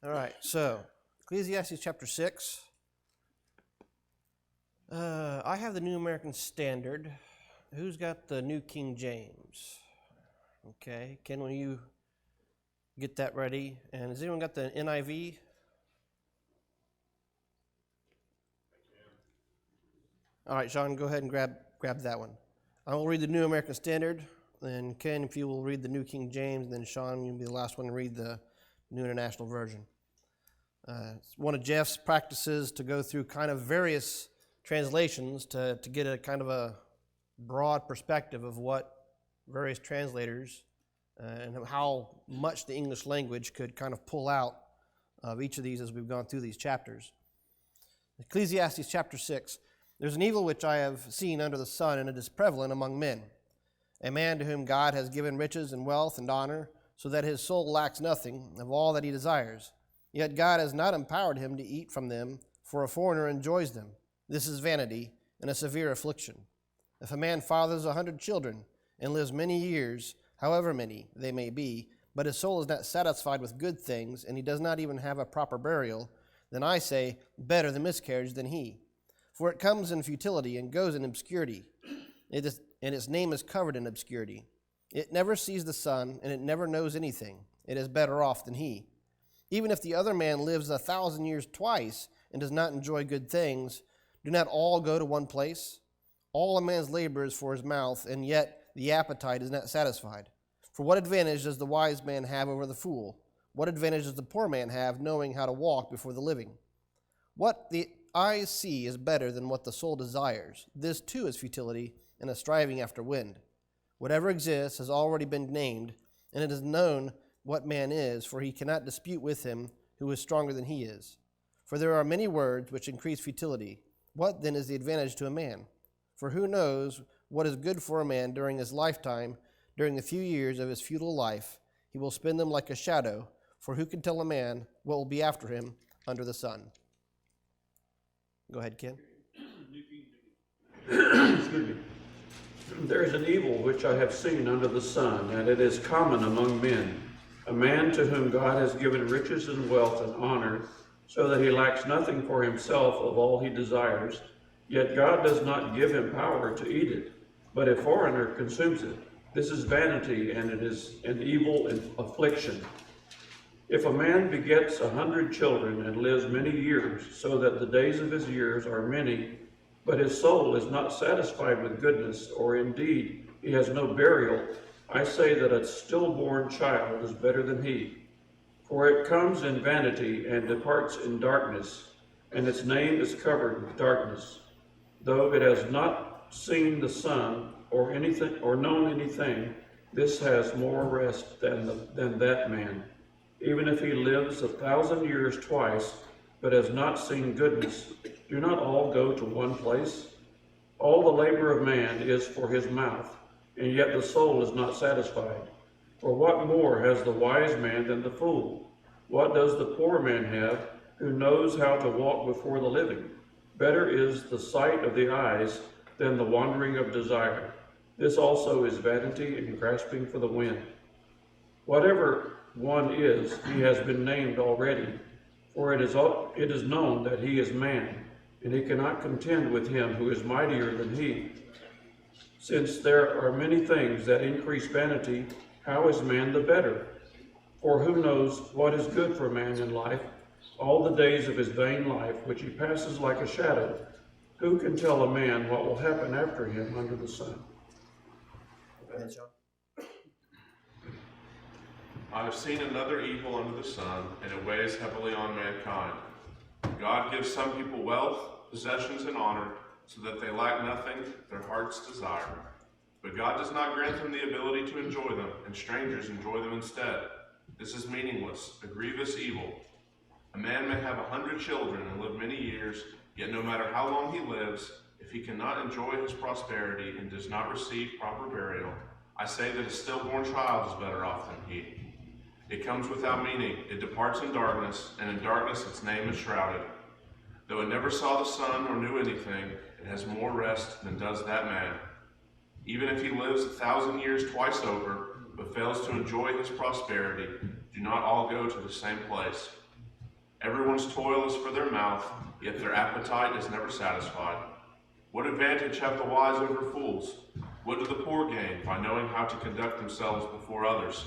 All right, so Ecclesiastes chapter 6. I have the New American Standard. Who's got the New King James? Okay, Ken, will you get that ready? And has anyone got the NIV? All right, Sean, go ahead and grab that one. I will read the New American Standard. Then Ken, if you will read the New King James, and then Sean, you'll be the last one to read the New International Version. It's one of Jeff's practices to go through kind of various translations to get a kind of a broad perspective of what various translators and how much the English language could kind of pull out of each of these as we've gone through these chapters. Ecclesiastes chapter 6. There's an evil which I have seen under the sun, and it is prevalent among men. A man to whom God has given riches and wealth and honor, so that his soul lacks nothing of all that he desires. Yet God has not empowered him to eat from them, for a foreigner enjoys them. This is vanity and a severe affliction. If a man fathers 100 children and lives many years, however many they may be, but his soul is not satisfied with good things, and he does not even have a proper burial, then I say, better the miscarriage than he. For it comes in futility and goes in obscurity, and its name is covered in obscurity. It never sees the sun, and it never knows anything. It is better off than he. Even if the other man lives 1,000 years twice and does not enjoy good things, do not all go to one place? All a man's labor is for his mouth, and yet the appetite is not satisfied. For what advantage does the wise man have over the fool? What advantage does the poor man have, knowing how to walk before the living? What the eyes see is better than what the soul desires. This too is futility and a striving after wind. Whatever exists has already been named, and it is known what man is, for he cannot dispute with him who is stronger than he is. For there are many words which increase futility. What then is the advantage to a man? For who knows what is good for a man during his lifetime, during the few years of his futile life? He will spend them like a shadow, for who can tell a man what will be after him under the sun? Go ahead, Ken. Excuse me. There is an evil which I have seen under the sun, and it is common among men. A man to whom God has given riches and wealth and honor, so that he lacks nothing for himself of all he desires, yet God does not give him power to eat it, but a foreigner consumes it. This is vanity, and it is an evil affliction. If a man begets 100 children and lives many years, so that the days of his years are many, but his soul is not satisfied with goodness, or indeed he has no burial, I say that a stillborn child is better than he. For it comes in vanity and departs in darkness, and its name is covered with darkness. Though it has not seen the sun or anything or known anything, this has more rest than that man. Even if he lives 1,000 years twice, but has not seen goodness, do not all go to one place? All the labor of man is for his mouth, and yet the soul is not satisfied. For what more has the wise man than the fool? What does the poor man have, who knows how to walk before the living? Better is the sight of the eyes than the wandering of desire. This also is vanity and grasping for the wind. Whatever one is, he has been named already, for it is known that he is man, and he cannot contend with him who is mightier than he. Since there are many things that increase vanity, how is man the better? For who knows what is good for man in life, all the days of his vain life, which he passes like a shadow? Who can tell a man what will happen after him under the sun? Go ahead, Sean. I have seen another evil under the sun, and it weighs heavily on mankind. God gives some people wealth, possessions, and honor, so that they lack nothing their hearts desire. But God does not grant them the ability to enjoy them, and strangers enjoy them instead. This is meaningless, a grievous evil. A man may have 100 children and live many years, yet no matter how long he lives, if he cannot enjoy his prosperity and does not receive proper burial, I say that a stillborn child is better off than he. It comes without meaning, it departs in darkness, and in darkness its name is shrouded. Though it never saw the sun or knew anything, it has more rest than does that man. Even if he lives 1,000 years twice over, but fails to enjoy his prosperity, do not all go to the same place? Everyone's toil is for their mouth, yet their appetite is never satisfied. What advantage have the wise over fools? What do the poor gain by knowing how to conduct themselves before others?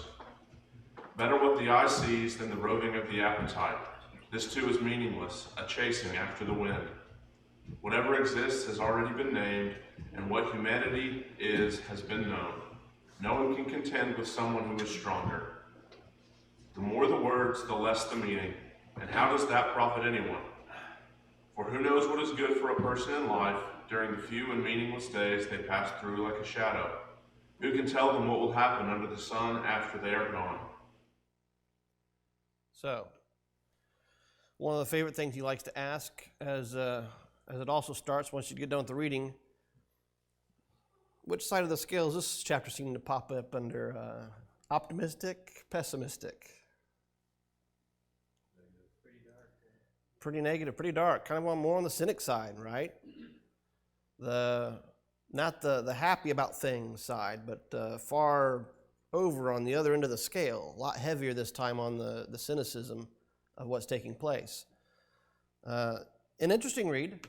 Better what the eye sees than the roving of the appetite. This too is meaningless, a chasing after the wind. Whatever exists has already been named, and what humanity is has been known. No one can contend with someone who is stronger. The more the words, the less the meaning. And how does that profit anyone? For who knows what is good for a person in life during the few and meaningless days they pass through like a shadow? Who can tell them what will happen under the sun after they are gone? So, one of the favorite things he likes to ask as it also starts once you get done with the reading, which side of the scale does this chapter seem to pop up under? Optimistic, pessimistic? Pretty negative, pretty dark. Kind of more on the cynic side, right? Not the happy about things side, but far over on the other end of the scale. A lot heavier this time on the cynicism of what's taking place. An interesting read.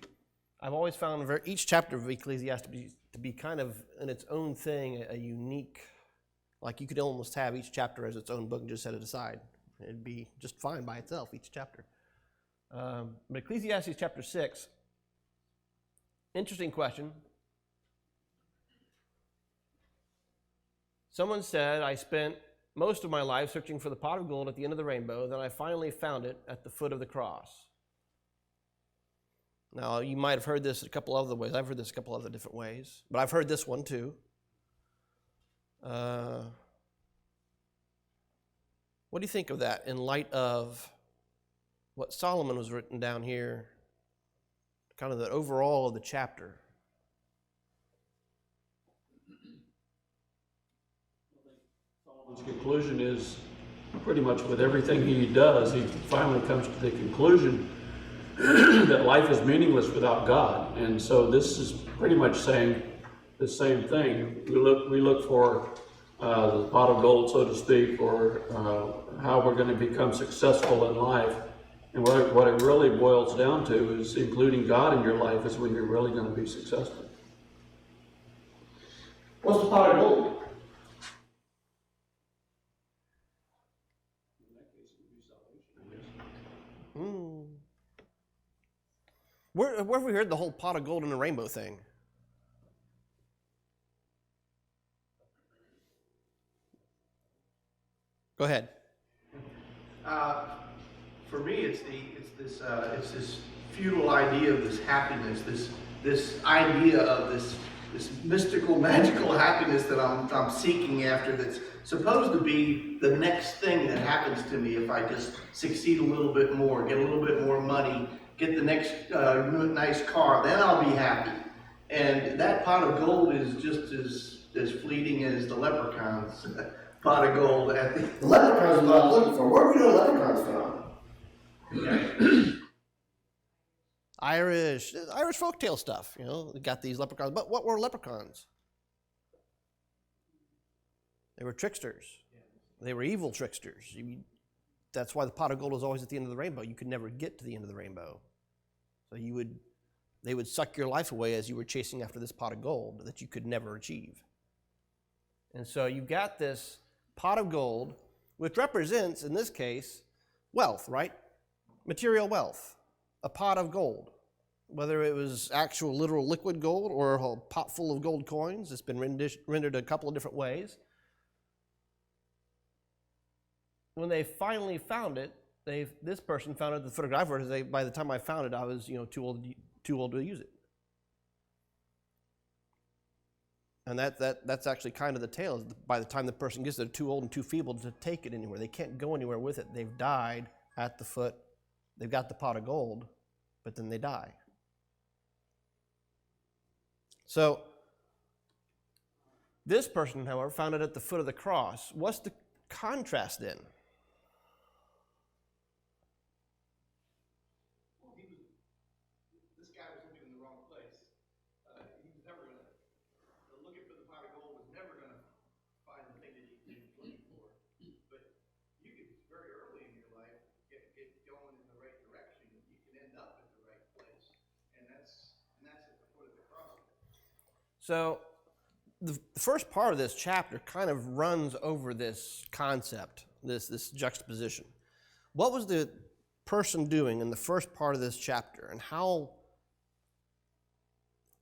I've always found each chapter of Ecclesiastes to be kind of in its own thing, a unique, like you could almost have each chapter as its own book and just set it aside. It'd be just fine by itself, each chapter. But Ecclesiastes chapter 6, interesting question. Someone said, I spent most of my life searching for the pot of gold at the end of the rainbow, then I finally found it at the foot of the cross. Now, you might have heard this a couple other ways. I've heard this a couple other different ways, but I've heard this one too. What do you think of that in light of what Solomon was written down here, kind of the overall of the chapter? Solomon's conclusion is pretty much with everything he does, he finally comes to the conclusion that life is meaningless without God. And so this is pretty much saying the same thing. We look for the pot of gold, so to speak, or how we're going to become successful in life. And what it really boils down to is including God in your life is when you're really going to be successful. What's the pot of gold? Where have we heard the whole pot of gold and the rainbow thing? Go ahead. For me, it's this futile idea of this happiness, this idea of this mystical, magical happiness that I'm seeking after. That's supposed to be the next thing that happens to me if I just succeed a little bit more, get a little bit more money, get the next nice car, then I'll be happy. And that pot of gold is just as fleeting as the leprechaun's pot of gold. The leprechauns are not looking for. Where do we know leprechauns from? Irish folktale stuff, they got these leprechauns. But what were leprechauns? They were tricksters. They were evil tricksters. That's why the pot of gold was always at the end of the rainbow. You could never get to the end of the rainbow. So they would suck your life away as you were chasing after this pot of gold that you could never achieve. And so you've got this pot of gold, which represents, in this case, wealth, right? Material wealth. A pot of gold. Whether it was actual literal liquid gold or a pot full of gold coins, it's been rendered a couple of different ways. When they finally found it, this person found it at the foot of the cross. By the time I found it, I was too old to use it. And that's actually kind of the tale. By the time the person gets there, they're too old and too feeble to take it anywhere. They can't go anywhere with it. They've died at the foot. They've got the pot of gold, but then they die. So this person, however, found it at the foot of the cross. What's the contrast then? This guy was looking in the wrong place. He was never going to, looking for the pot of gold was never going to find the thing that he was looking for. But you could very early in your life get going in the right So the first part of this chapter kind of runs over this concept, this juxtaposition. What was the person doing in the first part of this chapter, and how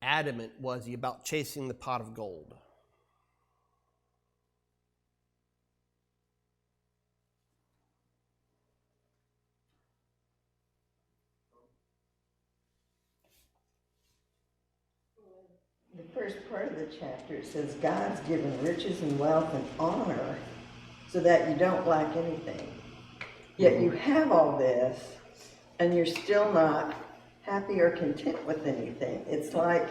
adamant was he about chasing the pot of gold? The first part of the chapter, it says, God's given riches and wealth and honor so that you don't lack anything. Yet you have all this, and you're still not happy or content with anything. It's like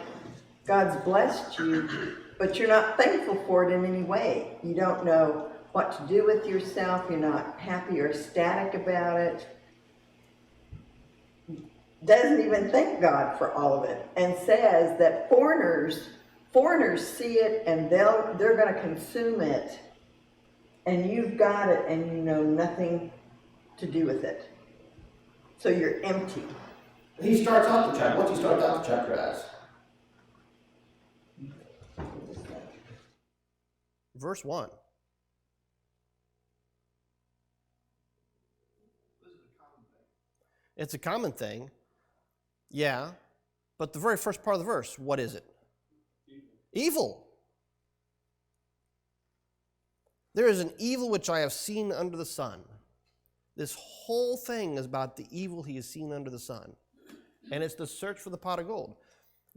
God's blessed you, but you're not thankful for it in any way. You don't know what to do with yourself. You're not happy or ecstatic about it. Doesn't even thank God for all of it, and says that foreigners see it and they're going to consume it, and you've got it and you know nothing to do with it. So you're empty. He starts out the chapter. What's he start out the chapter as? Verse 1. It's a common thing. Yeah, but the very first part of the verse, what is it? Evil. There is an evil which I have seen under the sun. This whole thing is about the evil he has seen under the sun. And it's the search for the pot of gold.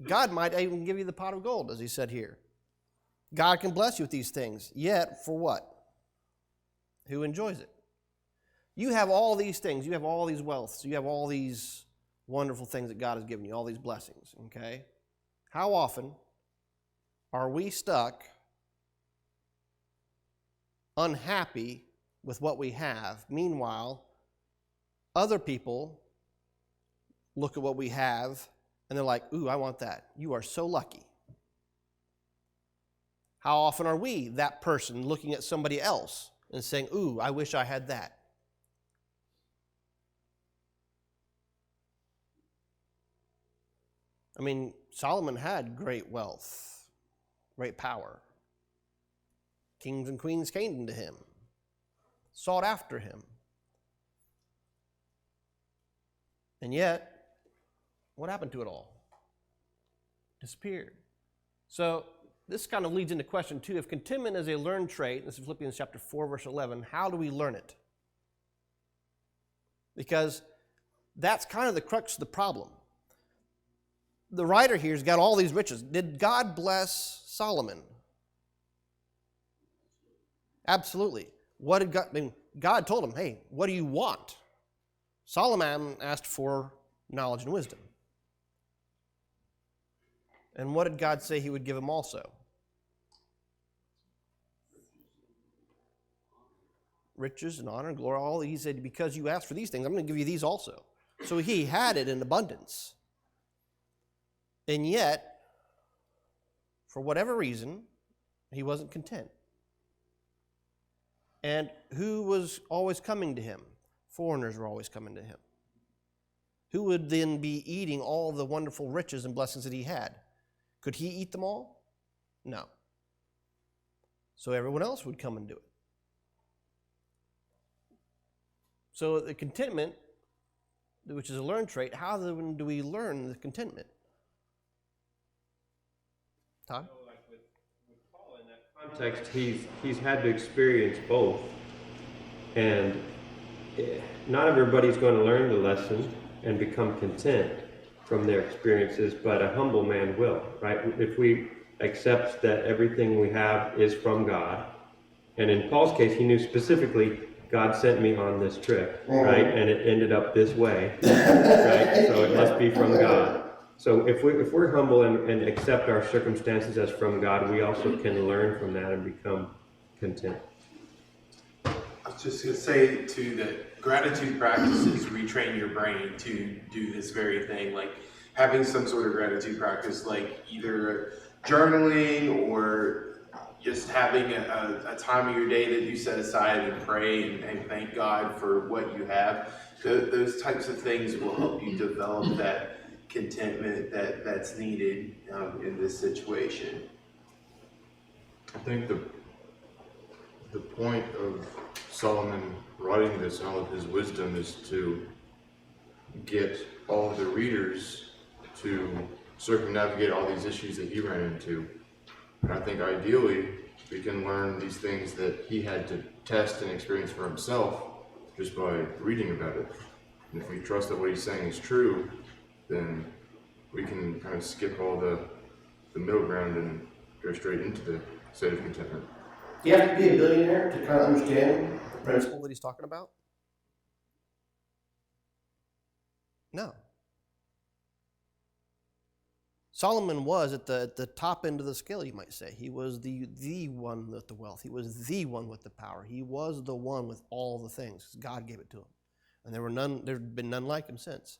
God might even give you the pot of gold, as he said here. God can bless you with these things. Yet, for what? Who enjoys it? You have all these things. You have all these wealths. You have all these wonderful things that God has given you, all these blessings, okay? How often are we stuck unhappy with what we have? Meanwhile, other people look at what we have and they're like, ooh, I want that. You are so lucky. How often are we that person looking at somebody else and saying, ooh, I wish I had that? I mean, Solomon had great wealth, great power. Kings and queens came to him, sought after him. And yet, what happened to it all? Disappeared. So this kind of leads into question 2. If contentment is a learned trait, this is Philippians chapter 4, verse 11, how do we learn it? Because that's kind of the crux of the problem. The writer here's got all these riches. Did God bless Solomon? Absolutely. What did God? I mean, God told him, "Hey, what do you want?" Solomon asked for knowledge and wisdom. And what did God say He would give him also? Riches and honor and glory. All He said, because you asked for these things, I'm going to give you these also. So he had it in abundance. And yet, for whatever reason, he wasn't content. And who was always coming to him? Foreigners were always coming to him. Who would then be eating all the wonderful riches and blessings that he had? Could he eat them all? No. So everyone else would come and do it. So the contentment, which is a learned trait, how do we learn the contentment? Todd? Like with Paul in that context, he's had to experience both, and not everybody's going to learn the lesson and become content from their experiences, but a humble man will, right? If we accept that everything we have is from God, and in Paul's case, he knew specifically, God sent me on this trip, right? And it ended up this way, right? So it must be from God. So if we're humble and accept our circumstances as from God, we also can learn from that and become content. I was just going to say, too, that gratitude practices retrain your brain to do this very thing, like having some sort of gratitude practice, like either journaling or just having a time of your day that you set aside and pray and thank God for what you have. Those types of things will help you develop that contentment that's needed in this situation. I think the point of Solomon writing this and all of his wisdom is to get all of the readers to circumnavigate all these issues that he ran into. And I think ideally we can learn these things that he had to test and experience for himself just by reading about it. And if we trust that what he's saying is true, then we can kind of skip all the middle ground and go straight into the state of contentment. You have to be a billionaire to kind of understand the principle. That he's talking about? No. Solomon was at the top end of the scale, you might say. He was the one with the wealth. He was the one with the power. He was the one with all the things. God gave it to him. And there've been none like him since.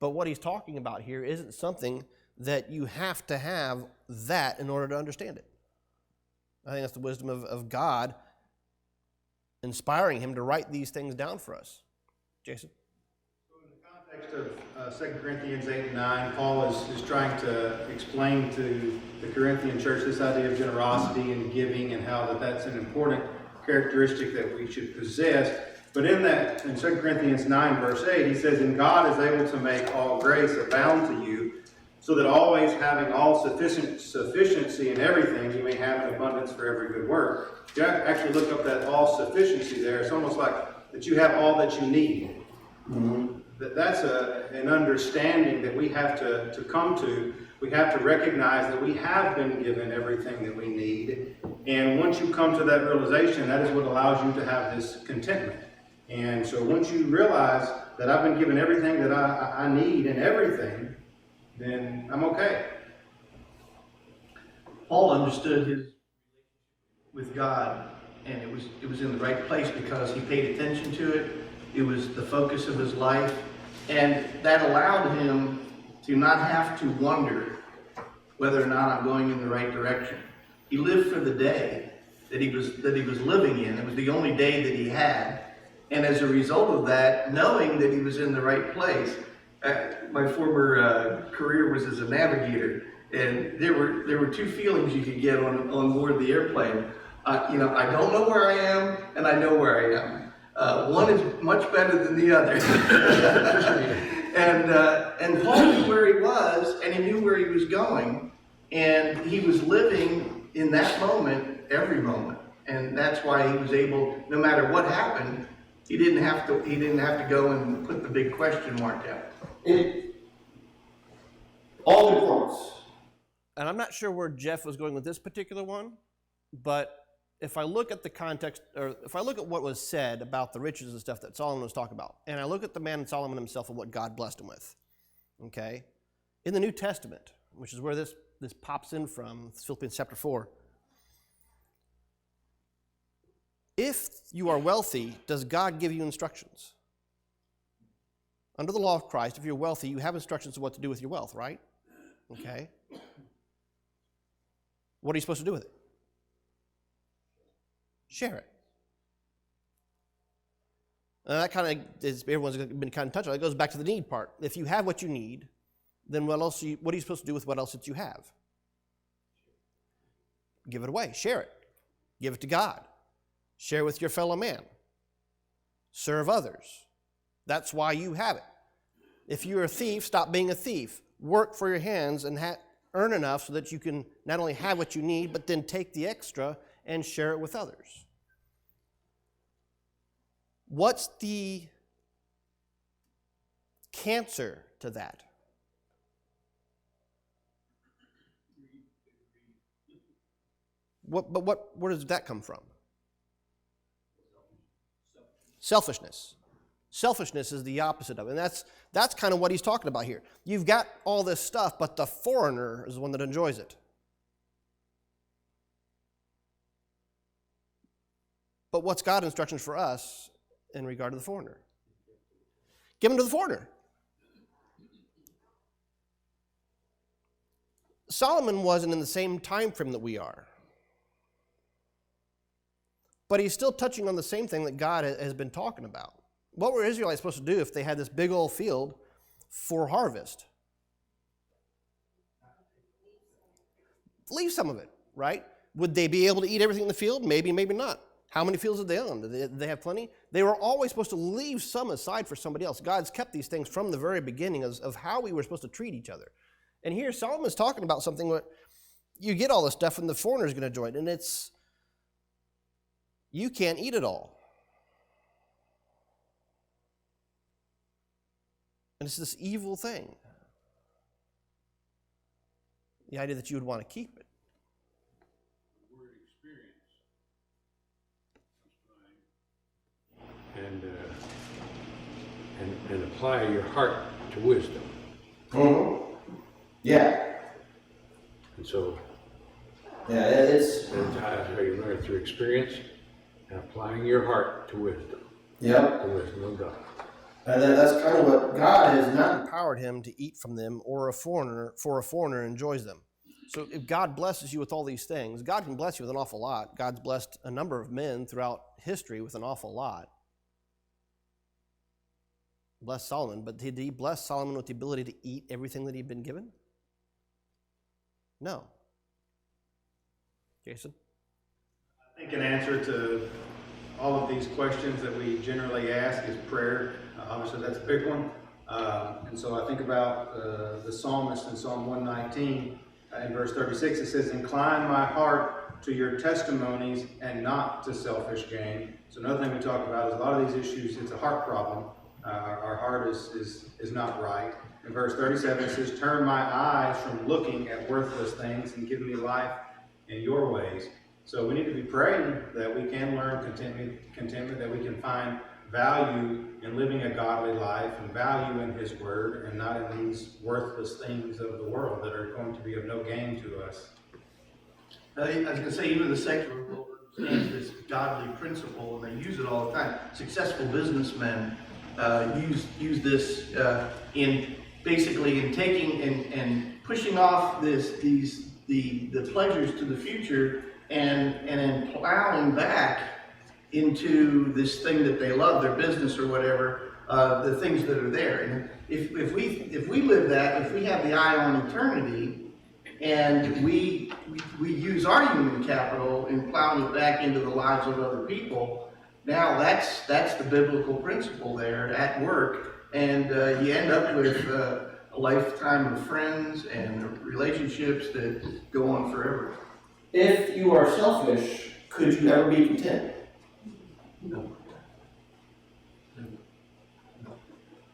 But what he's talking about here isn't something that you have to have that in order to understand it. I think that's the wisdom of God inspiring him to write these things down for us. Jason? So in the context of 2 Corinthians 8 and 9, Paul is trying to explain to the Corinthian church this idea of generosity and giving and how that's an important characteristic that we should possess. But in 2 Corinthians 9 verse 8, he says, "And God is able to make all grace abound to you, so that always having all sufficiency in everything, you may have an abundance for every good work." You have to actually look up that all sufficiency there. It's almost like that you have all that you need. Mm-hmm. That's an understanding that we have to come to. We have to recognize that we have been given everything that we need. And once you come to that realization, that is what allows you to have this contentment. And so once you realize that I've been given everything that I need and everything, then I'm okay. Paul understood his with God, and it was in the right place because he paid attention to it. It was the focus of his life, and that allowed him to not have to wonder whether or not I'm going in the right direction. He lived for the day that he was living in. It was the only day that he had, and as a result of that, knowing that he was in the right place. My former career was as a navigator, and there were two feelings you could get on board the airplane. I don't know where I am, and I know where I am. One is much better than the other. And Paul knew where he was, and he knew where he was going, and he was living in that moment, every moment, and that's why he was able, no matter what happened, he didn't have to go and put the big question mark out. All good points. And I'm not sure where Jeff was going with this particular one, but if I look at the context, or if I look at what was said about the riches and stuff that Solomon was talking about, and I look at the man Solomon himself and what God blessed him with, okay? In the New Testament, which is where this pops in from, Philippians chapter 4, if you are wealthy, does God give you instructions? Under the law of Christ, if you're wealthy, you have instructions of what to do with your wealth, right? Okay. What are you supposed to do with it? Share it. That kind of is, everyone's been kind of touched on. It goes back to the need part. If you have what you need, then what are you supposed to do with what else that you have? Give it away. Share it. Give it to God. Share with your fellow man. Serve others. That's why you have it. If you're a thief, stop being a thief. Work for your hands and earn enough so that you can not only have what you need, but then take the extra and share it with others. What's the cancer to that? Where does that come from? Selfishness. Selfishness is the opposite of it. And that's kind of what he's talking about here. You've got all this stuff, but the foreigner is the one that enjoys it. But what's God's instructions for us in regard to the foreigner? Give them to the foreigner. Solomon wasn't in the same time frame that we are. But he's still touching on the same thing that God has been talking about. What were Israelites supposed to do if they had this big old field for harvest. Leave some of it, right? Would they be able to eat everything in the field? Maybe, maybe not. How many fields did they own? Did they have plenty? They were always supposed to leave some aside for somebody else. God's kept these things from the very beginning of how we were supposed to treat each other. And here Solomon's talking about something where you get all this stuff and the foreigner's going to join, and it's, you can't eat it all. And it's this evil thing. The idea that you would want to keep it. And apply your heart to wisdom. Mm-hmm. Yeah. And so Yeah, it's. that's how you learn through experience and applying your heart to wisdom. Yep. The wisdom of God. And then that's kind of what God has not. Empowered him to eat from them, or a foreigner enjoys them. So if God blesses you with all these things, God can bless you with an awful lot. God's blessed a number of men throughout history with an awful lot. Bless Solomon, but did he bless Solomon with the ability to eat everything that he'd been given? No. Jason? I think an answer to all of these questions that we generally ask is prayer. Obviously, that's a big one. And so I think about the psalmist in Psalm 119, in verse 36, it says, "Incline my heart to your testimonies and not to selfish gain." So another thing we talk about is a lot of these issues, it's a heart problem. Our heart is not right. In verse 37, it says, "Turn my eyes from looking at worthless things and give me life in your ways." So we need to be praying that we can learn contentment, that we can find value in living a godly life and value in His Word and not in these worthless things of the world that are going to be of no gain to us. I was going to say, even the secular world understands this godly principle, and they use it all the time. Successful businessmen use this in basically in taking and pushing off the pleasures to the future and then plowing back into this thing that they love, their business or whatever, the things that are there. And if we live that, if we have the eye on eternity, and we use our human capital in plowing it back into the lives of other people, now that's the biblical principle there at work, and you end up with a lifetime of friends and relationships that go on forever. If you are selfish, could you ever be content? No.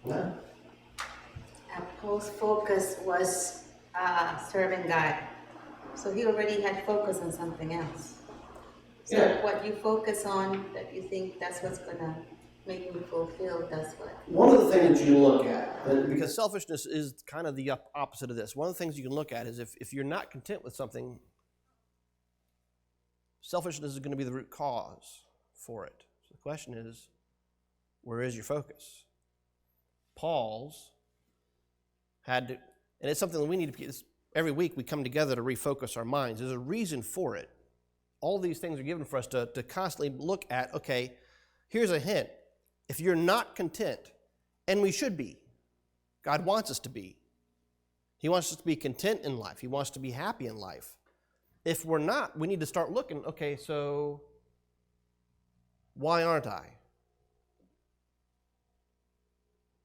No. Paul's focus was serving God. So he already had focus on something else. So Yeah. what you focus on, that you think that's what's going to make me fulfilled, that's what. One of the things that you look at, Because selfishness is kind of the opposite of this. One of the things you can look at is if you're not content with something, selfishness is going to be the root cause for it. So the question is, where is your focus? Paul's had to, and it's something that we need to, every week we come together to refocus our minds. There's a reason for it. All these things are given for us to constantly look at, okay, here's a hint. If you're not content, and we should be, God wants us to be. He wants us to be content in life. He wants us to be happy in life. If we're not, we need to start looking, okay, so why aren't I?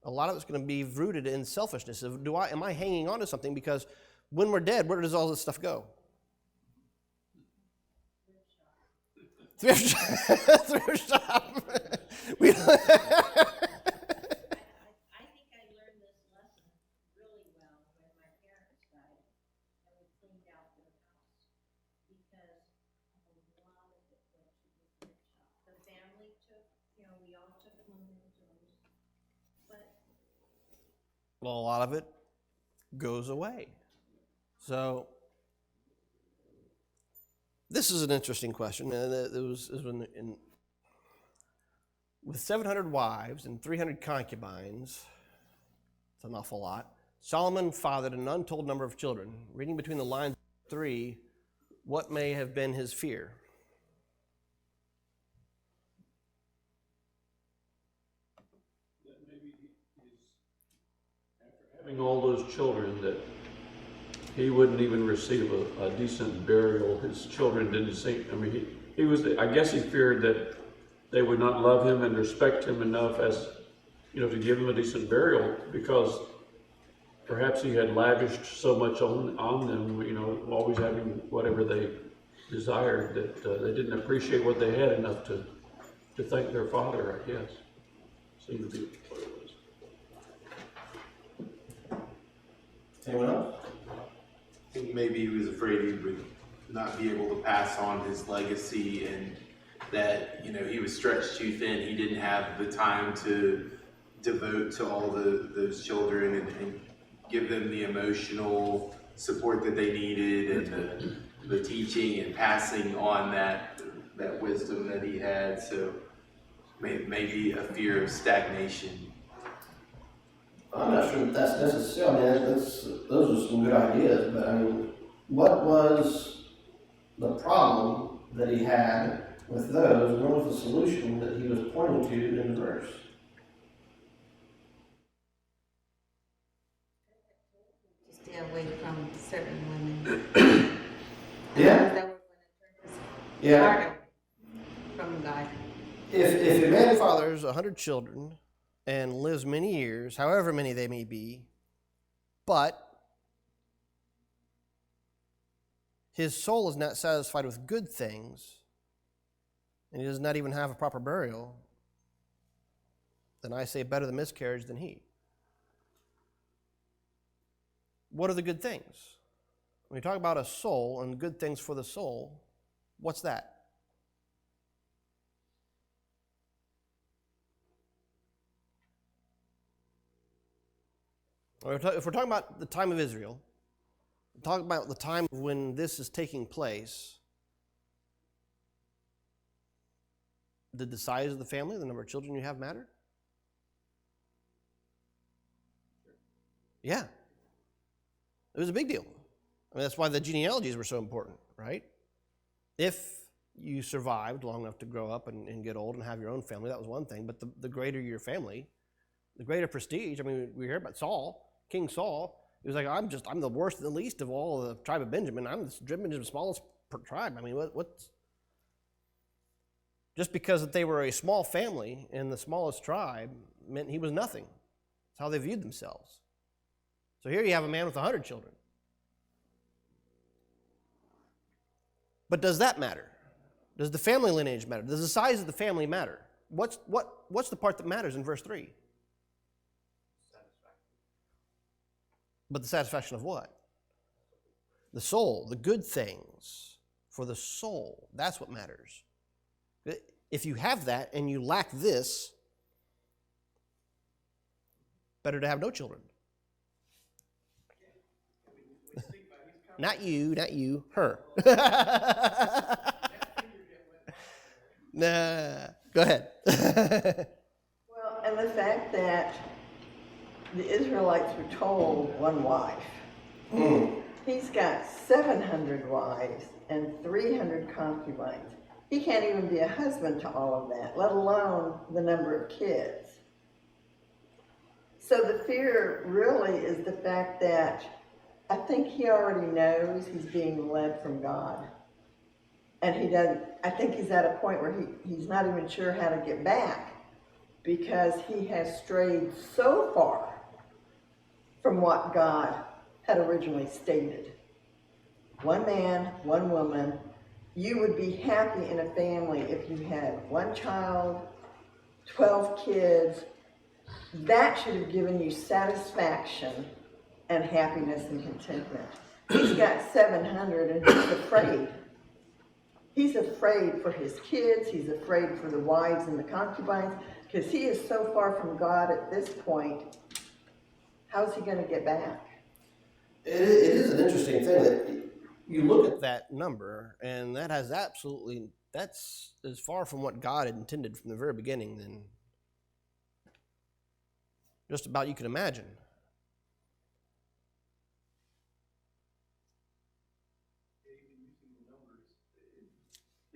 A lot of it's going to be rooted in selfishness. Am I hanging on to something? Because when we're dead, where does all this stuff go? Thrift shop. Thrift shop. I think I learned this lesson really well when my parents died and we cleaned out their house because a lot of it went to the thrift shop. The family took, we all took cleaning tools, but Well, a lot of it goes away. So this is an interesting question, and it was with 700 wives and 300 concubines. It's an awful lot. Solomon fathered an untold number of children. Reading between the lines of 3, what may have been his fear? That maybe after Having all those children that he wouldn't even receive a decent burial. His children didn't seem, I mean, he was, I guess he feared that they would not love him and respect him enough as, you know, to give him a decent burial, because perhaps he had lavished so much on them, you know, always having whatever they desired, that they didn't appreciate what they had enough to thank their father, I guess. Seemed to be what it was. Anyone else? I think maybe he was afraid he would not be able to pass on his legacy, and that, you know, he was stretched too thin. He didn't have the time to devote to all those children and give them the emotional support that they needed, and the teaching and passing on that wisdom that he had. So maybe a fear of stagnation. I'm not sure that's necessarily, I mean, those are some good ideas, but I mean, what was the problem that he had with those, and what was the solution that he was pointing to in the verse? To stay away from certain women. Yeah. That were going to turn his Yeah. heart away from God. If a man fathers 100 children and lives many years, however many they may be, but his soul is not satisfied with good things, and he does not even have a proper burial, then I say better the miscarriage than he. What are the good things? When you talk about a soul and good things for the soul, what's that? If we're talking about the time of Israel, talk about the time when this is taking place, did the size of the family, the number of children you have matter? Yeah. It was a big deal. I mean, that's why the genealogies were so important, right? If you survived long enough to grow up and get old and have your own family, that was one thing, but the greater your family, the greater prestige. I mean, we hear about Saul, King Saul. He was like, I'm the worst and the least of all the tribe of Benjamin. I'm the smallest tribe. I mean, what's... Just because that they were a small family in the smallest tribe meant he was nothing. That's how they viewed themselves. So here you have a man with 100 children. But does that matter? Does the family lineage matter? Does the size of the family matter? What's the part that matters in verse 3? But the satisfaction of what? The soul, the good things for the soul. That's what matters. If you have that and you lack this, better to have no children. Not you, her. Nah, go ahead. Well, and the fact that the Israelites were told one wife. He's got 700 wives and 300 concubines. He can't even be a husband to all of that, let alone the number of kids. So the fear really is the fact that I think he already knows he's being led from God. And he doesn't, I think he's at a point where he's not even sure how to get back, because he has strayed so far from what God had originally stated. One man, one woman. You would be happy in a family if you had one child, 12 kids. That should have given you satisfaction and happiness and contentment. He's got 700 and he's afraid. He's afraid for his kids. He's afraid for the wives and the concubines, because he is so far from God at this point. How's he going to get back? It is an interesting thing that you look at that number, and that has that's as far from what God had intended from the very beginning than just about you can imagine.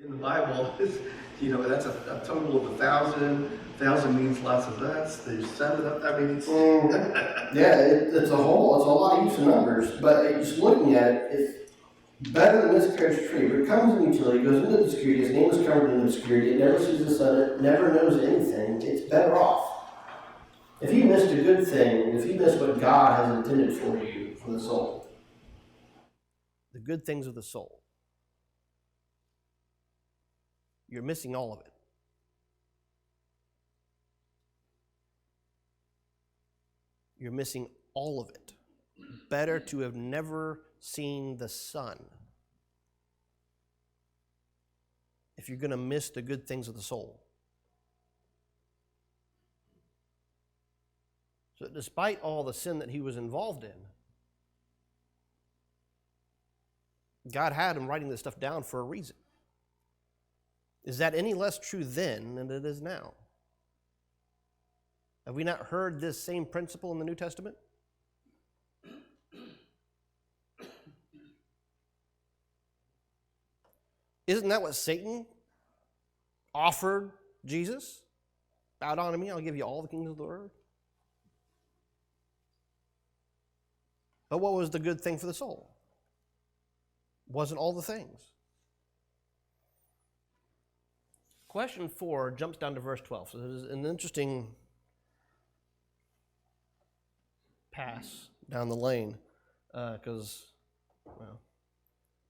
In the Bible, that's a total of 1,000, 1,000 means lots of that's. There's 7 of, I mean, it's. Yeah, it's a lot of use of numbers, but just looking at it, it's better than miscarriage tree. But it comes in utility, goes into obscurity, his name is covered in obscurity, it never sees the sun, it never knows anything, it's better off. If you missed a good thing, if you missed what God has intended for you, for the soul. The good things of the soul. You're missing all of it. You're missing all of it. Better to have never seen the sun if you're going to miss the good things of the soul. So despite all the sin that he was involved in, God had him writing this stuff down for a reason. Is that any less true then than it is now? Have we not heard this same principle in the New Testament? Isn't that what Satan offered Jesus? Bow down to me, I'll give you all the kingdoms of the earth. But what was the good thing for the soul? Wasn't all the things. Question 4 jumps down to verse 12. So there's an interesting pass down the lane because, well,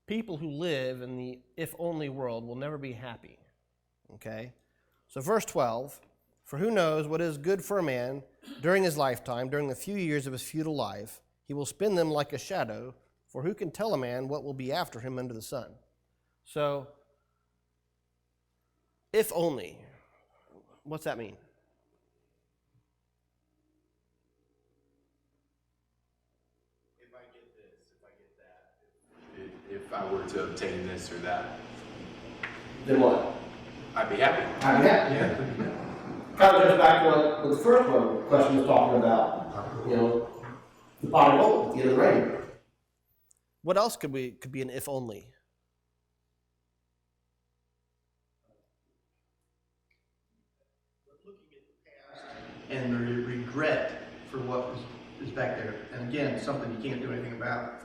people who live in the if-only world will never be happy. Okay? So verse 12, for who knows what is good for a man during his lifetime, during the few years of his futile life, he will spend them like a shadow, for who can tell a man what will be after him under the sun? So, if only, what's that mean? If I get this, if I get that, if I were to obtain this or that, Then what? I'd be happy. I'm happy. Yeah. Kind of goes back to what the first one question was talking about, you know, the pot of gold at the end of the rainbow. What else could be an if only? And the regret for what is back there. And again, something you can't do anything about.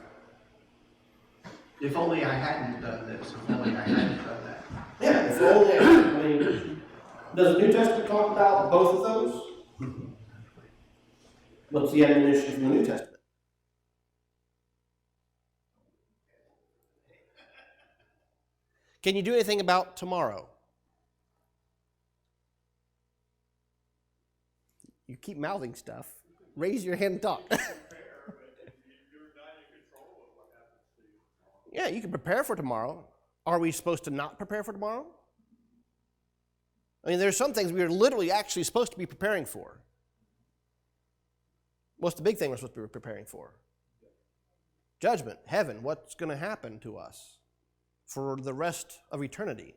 If only I hadn't done this, if only I hadn't done that. Yeah, if only, I mean, does the New Testament talk about both of those? What's the admonition from the New Testament? Can you do anything about tomorrow? You keep mouthing stuff. Raise your hand and talk. Yeah, you can prepare for tomorrow. Are we supposed to not prepare for tomorrow? I mean, there's some things we are literally actually supposed to be preparing for. What's the big thing we're supposed to be preparing for? Judgment, heaven, what's going to happen to us for the rest of eternity?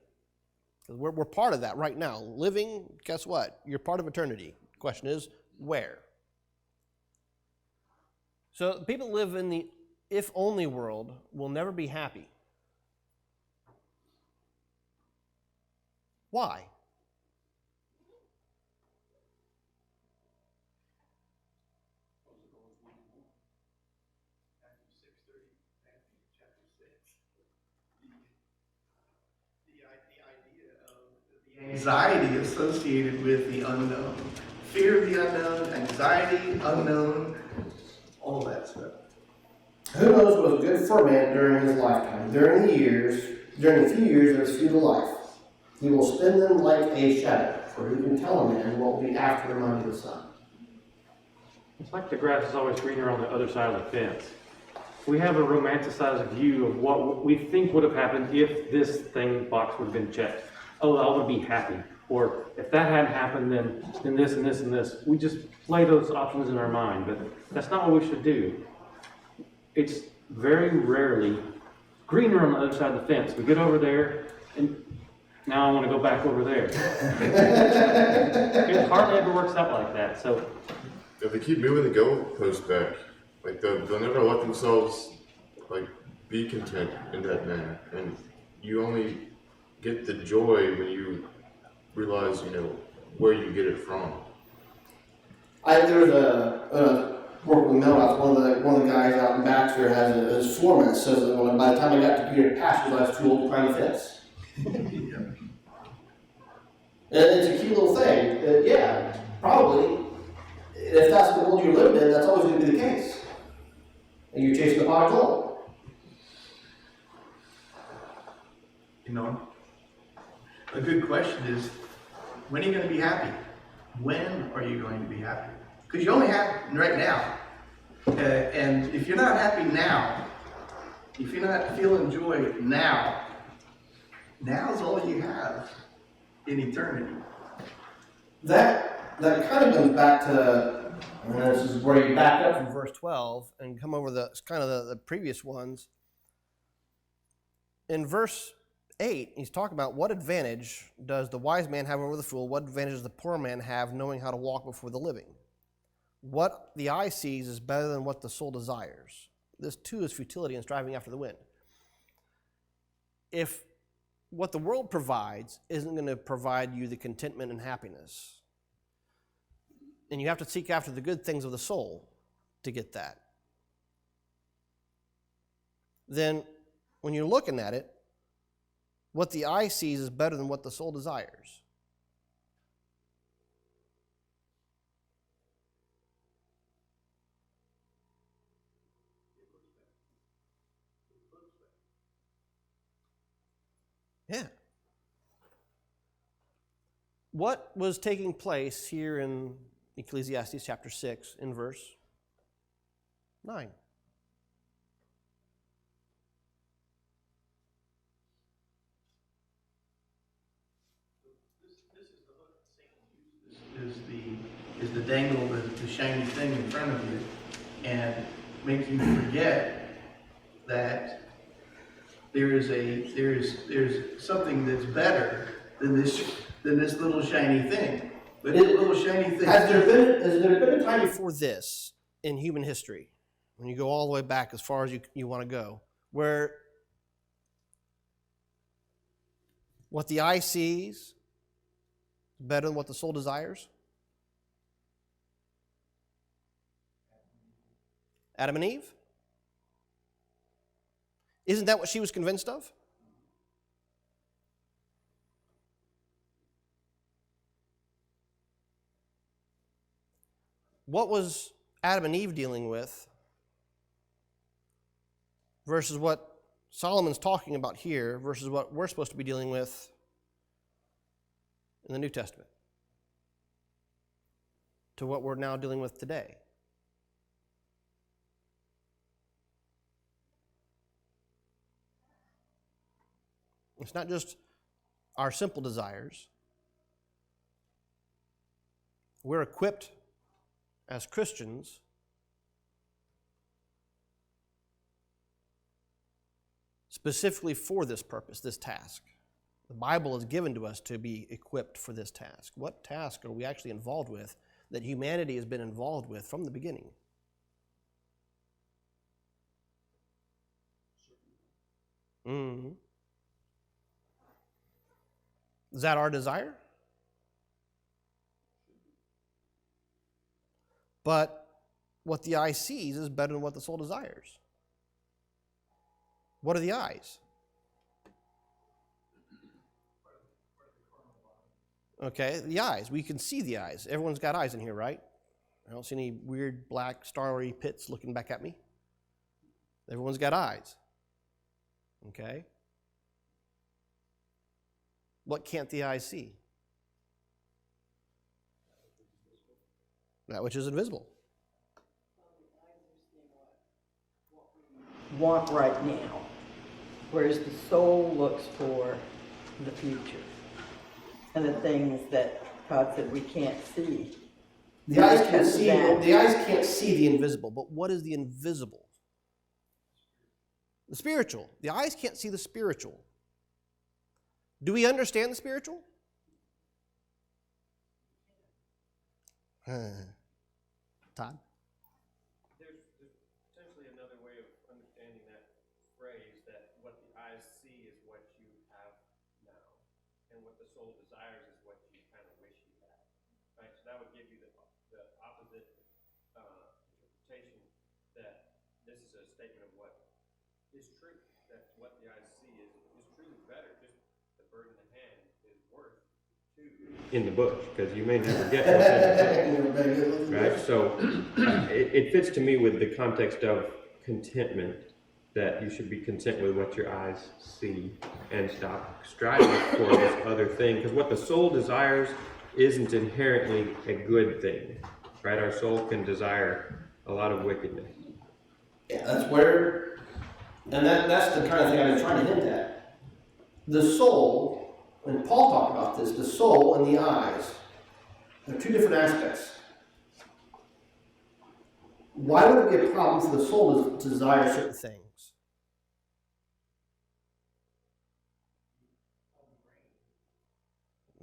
Because we're part of that right now. Living, guess what? You're part of eternity. The question is, where? So people who live in the if-only world will never be happy. Why? Anxiety associated with the unknown. Fear of the unknown, anxiety, unknown, all that stuff. Who knows what is good for a man during his lifetime, during the few years of his futile life? He will spend them like a shadow, for who can tell a man what will be after him under the sun? It's like the grass is always greener on the other side of the fence. We have a romanticized view of what we think would have happened if this thing box would have been checked. Oh, I would be happy. Or if that hadn't happened, then this and this and this. We just play those options in our mind, but that's not what we should do. It's very rarely greener on the other side of the fence. We get over there, and now I want to go back over there. It hardly ever works out like that. So If they keep moving the goalpost back, like they'll never let themselves like be content in that manner, and you only get the joy when you realize, where you get it from. There was a working mailbox. One of the guys out in Baxter has his foreman says that by the time I got to Peter Pastures, I was too old to climb the fence. And it's a cute little thing. Yeah, probably. If that's the world you're living in, that's always going to be the case. And you're chasing the pot of gold. You know, a good question is, when are you going to be happy? When are you going to be happy? Because you're only happy right now. And if you're not happy now, if you're not feeling joy now, now's all you have in eternity. That kind of goes back to, and this is where you back up From verse 12 and come over the previous ones. In verse 8, he's talking about what advantage does the wise man have over the fool? What advantage does the poor man have knowing how to walk before the living? What the eye sees is better than what the soul desires. This too is futility and striving after the wind. If what the world provides isn't going to provide you the contentment and happiness, and you have to seek after the good things of the soul to get that, then when you're looking at it, what the eye sees is better than what the soul desires. Yeah. What was taking place here in Ecclesiastes chapter 6 in verse 9? Is the dangle, the shiny thing in front of you, and make you forget that there's something that's better than this little shiny thing. But this little shiny thing. Has there been a time before this in human history, when you go all the way back as far as you want to go, where what the eye sees is better than what the soul desires? Adam and Eve? Isn't that what she was convinced of? What was Adam and Eve dealing with versus what Solomon's talking about here versus what we're supposed to be dealing with in the New Testament to what we're now dealing with today? It's not just our simple desires. We're equipped as Christians specifically for this purpose, this task. The Bible is given to us to be equipped for this task. What task are we actually involved with that humanity has been involved with from the beginning? Mm-hmm. Is that our desire? But what the eye sees is better than what the soul desires. What are the eyes? Okay, the eyes. We can see the eyes. Everyone's got eyes in here, right? I don't see any weird black starry pits looking back at me. Everyone's got eyes. Okay? What can't the eye see? That which is invisible. Want right now, whereas the soul looks for the future and the things that God said we can't see. The eyes can't see the invisible, but what is the invisible? The spiritual. The eyes can't see the spiritual. Do we understand the spiritual? Todd? There's potentially another way of understanding that phrase, that what the eyes see is what you have now, and what the soul desires is what you kind of wish you had. statement of what is true, that what the eyes see is truly better. Just the bird in the hand is worth two in the bush, because you may never get what's in the bush. Right? So it fits to me with the context of contentment, that you should be content with what your eyes see and stop striving for this other thing. Because what the soul desires isn't inherently a good thing, right? Our soul can desire a lot of wickedness. Yeah, that's where, and that's the kind of thing I've been trying to hint at. The soul, when Paul talked about this, the soul and the eyes, they're two different aspects. Why would it be a problem for the soul to desire certain things?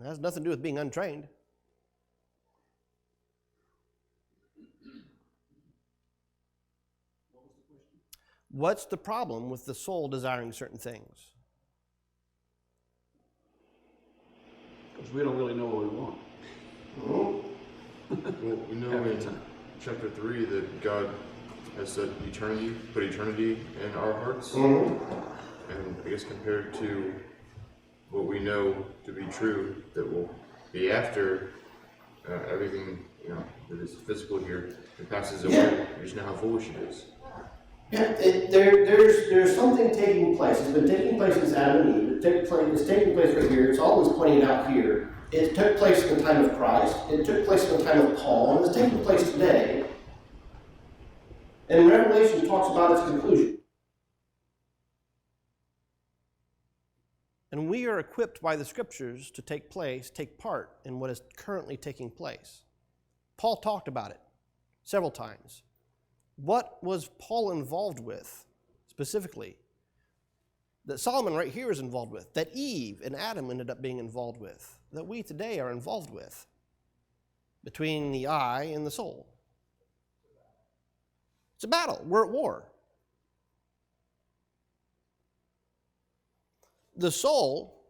It has nothing to do with being untrained. What's the problem with the soul desiring certain things? Because we don't really know what we want. Well, we know in chapter 3 that God has said put eternity in our hearts. And I guess compared to what we know to be true that will be after everything, that is physical here, it passes away. You just know how foolish it is. Yeah, there's something taking place. It's been taking place since Adam and Eve. It's taking place right here. It's always pointed out here. It took place in the time of Christ. It took place in the time of Paul, and it's taking place today. And Revelation talks about its conclusion. And we are equipped by the Scriptures to take part in what is currently taking place. Paul talked about it several times. What was Paul involved with, specifically? That Solomon right here is involved with, that Eve and Adam ended up being involved with, that we today are involved with, between the eye and the soul. It's a battle. We're at war. The soul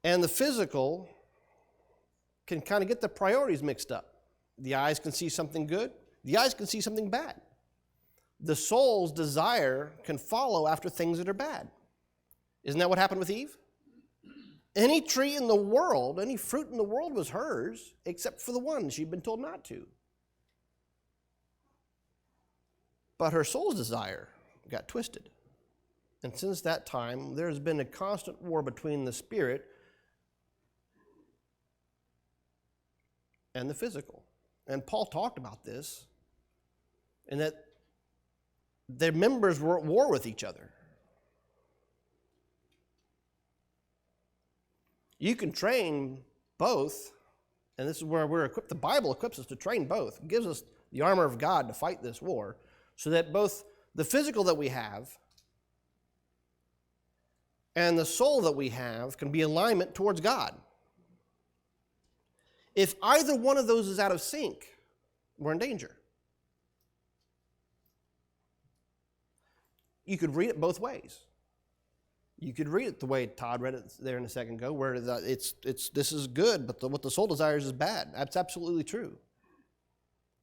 and the physical can kind of get the priorities mixed up. The eyes can see something good. The eyes can see something bad. The soul's desire can follow after things that are bad. Isn't that what happened with Eve? Any tree in the world, any fruit in the world was hers, except for the one she'd been told not to. But her soul's desire got twisted. And since that time, there's been a constant war between the spirit and the physical. And Paul talked about this, and that their members were at war with each other. You can train both, and this is where we're equipped. The Bible equips us to train both. It gives us the armor of God to fight this war, so that both the physical that we have and the soul that we have can be alignment towards God. If either one of those is out of sync, we're in danger. You could read it both ways. You could read it the way Todd read it there in a second ago, where this is good, but what the soul desires is bad. That's absolutely true.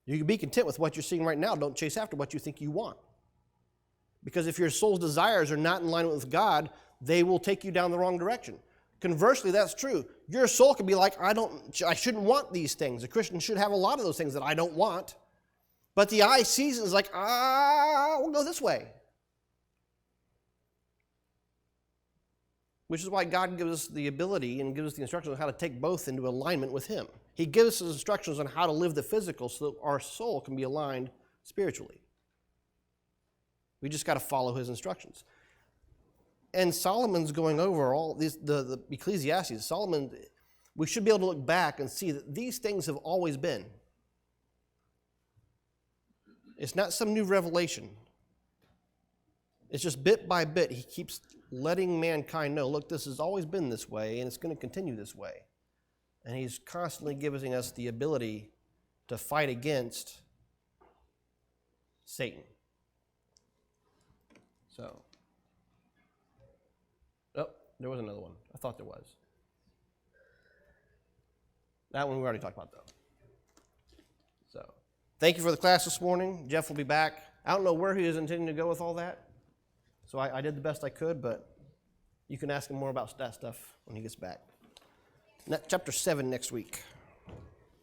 You can be content with what you're seeing right now. Don't chase after what you think you want. Because if your soul's desires are not in line with God, they will take you down the wrong direction. Conversely, that's true. Your soul can be like, I shouldn't want these things. A Christian should have a lot of those things that I don't want. But the eye sees it and is like, we'll go this way. Which is why God gives us the ability and gives us the instructions on how to take both into alignment with Him. He gives us instructions on how to live the physical so that our soul can be aligned spiritually. We just got to follow His instructions. And Solomon's going over all these, the Ecclesiastes. Solomon, we should be able to look back and see that these things have always been. It's not some new revelation. It's just bit by bit, he keeps letting mankind know, look, this has always been this way, and it's going to continue this way. And he's constantly giving us the ability to fight against Satan. So, there was another one. I thought there was. That one we already talked about, though. So, thank you for the class this morning. Jeff will be back I don't know where he is intending to go with all that. So I did the best I could, but you can ask him more about that stuff when he gets back. Chapter 7 next week.